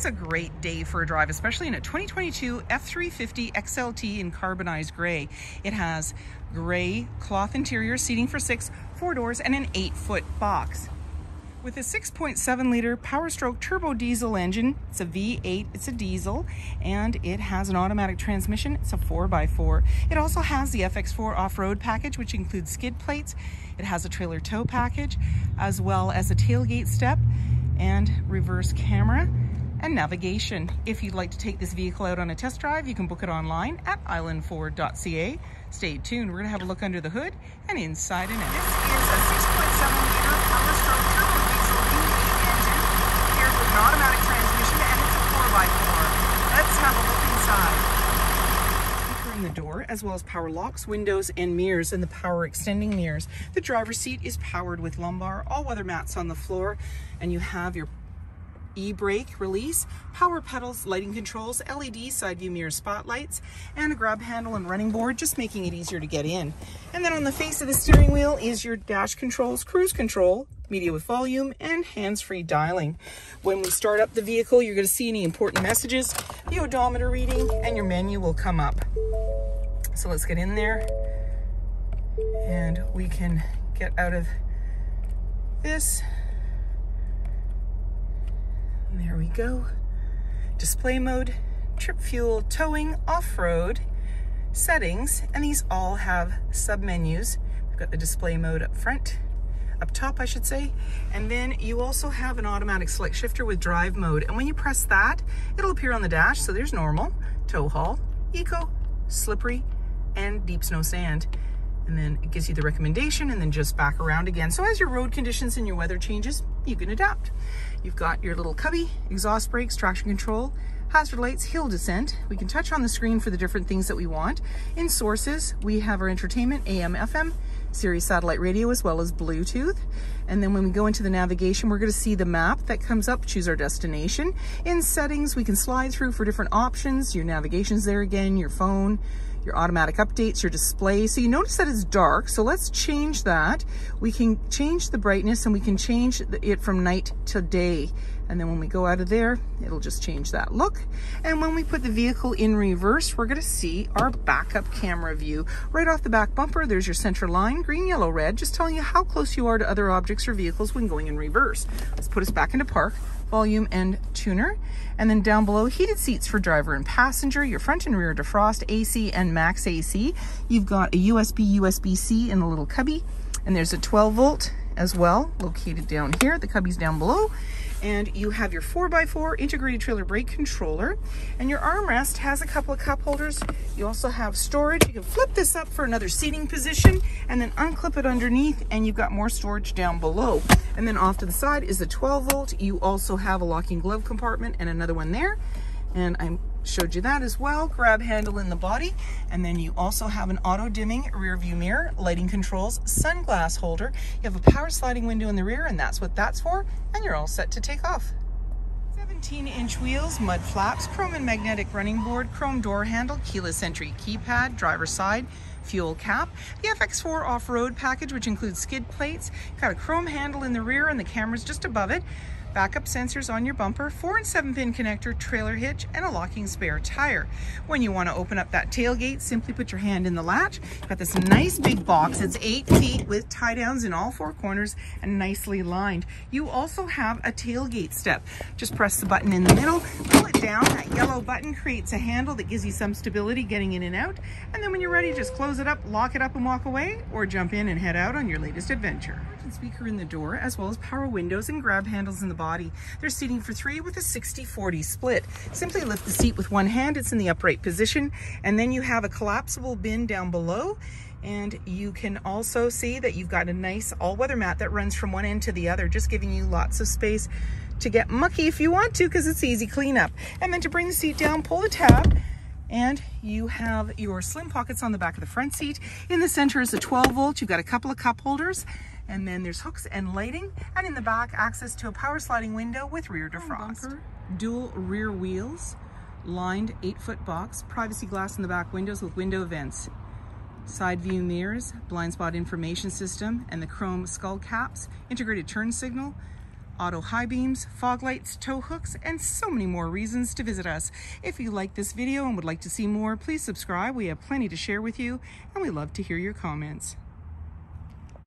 It's a great day for a drive, especially in a 2022 F-350 XLT in carbonized gray. It has gray cloth interior, seating for 6, 4 doors, and an 8-foot box. With a 6.7 liter Power Stroke turbo diesel engine, it's a V8, it's a diesel, and it has an automatic transmission. It's a 4x4. It also has the FX4 off-road package, which includes skid plates. It has a trailer tow package, as well as a tailgate step and reverse camera and navigation. If you'd like to take this vehicle out on a test drive, you can book it online at islandford.ca. Stay tuned. We're going to have a look under the hood and inside and out. This is a 6.7 liter Power Stroke turbo diesel V8 engine paired with an automatic transmission, and it's a 4x4. Let's have a look inside. Speaker in the door, as well as power locks, windows, and mirrors, and the power extending mirrors. The driver's seat is powered with lumbar, all-weather mats on the floor, and you have your e-brake release, power pedals, lighting controls, LED side view mirror spotlights, and a grab handle and running board, just making it easier to get in. And then on the face of the steering wheel is your dash controls, cruise control, media with volume, and hands-free dialing. When we start up the vehicle, you're going to see any important messages, the odometer reading, and your menu will come up. So let's get in there and we can get out of this. There we go. Display mode, trip fuel, towing, off-road, settings, and these all have sub-menus. We've got the display mode up front, up top I should say, and then you also have an automatic select shifter with drive mode, and when you press that, it'll appear on the dash. So there's normal, tow haul, eco, slippery, and deep snow sand. And then it gives you the recommendation and then just back around again. So as your road conditions and your weather changes, you can adapt. You've got your little cubby, exhaust brakes, traction control, hazard lights, hill descent. We can touch on the screen for the different things that we want. In sources, we have our entertainment, AM, FM, Sirius satellite radio, as well as Bluetooth. And then when we go into the navigation, we're going to see the map that comes up, choose our destination. In settings, we can slide through for different options. Your navigation's there again, your phone, your automatic updates, your display. So you notice that it's dark, so let's change that. We can change the brightness and we can change it from night to day. And then when we go out of there, it'll just change that look. And when we put the vehicle in reverse, we're gonna see our backup camera view. Right off the back bumper, there's your center line, green, yellow, red, just telling you how close you are to other objects or vehicles when going in reverse. Let's put us back into park. Volume and tuner, and then down below, heated seats for driver and passenger, your front and rear defrost, AC and max AC. You've got a USB-C in the little cubby, and there's a 12 volt as well located down here. The cubby's down below, and you have your 4x4 integrated trailer brake controller, and your armrest has a couple of cup holders. You also have storage. You can flip this up for another seating position and then unclip it underneath, and you've got more storage down below. And then off to the side is the 12 volt. You also have a locking glove compartment and another one there, and I showed you that as well. Grab handle in the body, and then you also have an auto dimming rear view mirror, lighting controls, sunglass holder. You have a power sliding window in the rear, and that's what that's for, and you're all set to take off. 17-inch wheels, mud flaps, chrome and magnetic running board, chrome door handle, keyless entry keypad, driver's side, fuel cap, the FX4 off-road package, which includes skid plates, got a chrome handle in the rear and the camera's just above it, backup sensors on your bumper, 4 and 7 pin connector, trailer hitch, and a locking spare tire. When you want to open up that tailgate, simply put your hand in the latch. Got this nice big box. It's 8 feet with tie downs in all 4 corners and nicely lined. You also have a tailgate step. Just press the button in the middle, pull it down. That yellow button creates a handle that gives you some stability getting in and out. And then when you're ready, just close it up, lock it up and walk away, or jump in and head out on your latest adventure. Speaker in the door, as well as power windows and grab handles in the body. There's seating for 3 with a 60-40 split. Simply lift the seat with one hand, it's in the upright position, and then you have a collapsible bin down below, and you can also see that you've got a nice all-weather mat that runs from one end to the other, just giving you lots of space to get mucky if you want to, because it's easy cleanup. And then to bring the seat down, pull the tab, and you have your slim pockets on the back of the front seat. In the center is a 12 volt. You've got a couple of cup holders, and then there's hooks and lighting, and in the back, access to a power sliding window with rear defrost. Bumper, dual rear wheels, lined 8-foot box, privacy glass in the back windows with window vents, side view mirrors, blind spot information system, and the chrome skull caps, integrated turn signal, auto high beams, fog lights, tow hooks, and so many more reasons to visit us. If you like this video and would like to see more, please subscribe. We have plenty to share with you, and we love to hear your comments.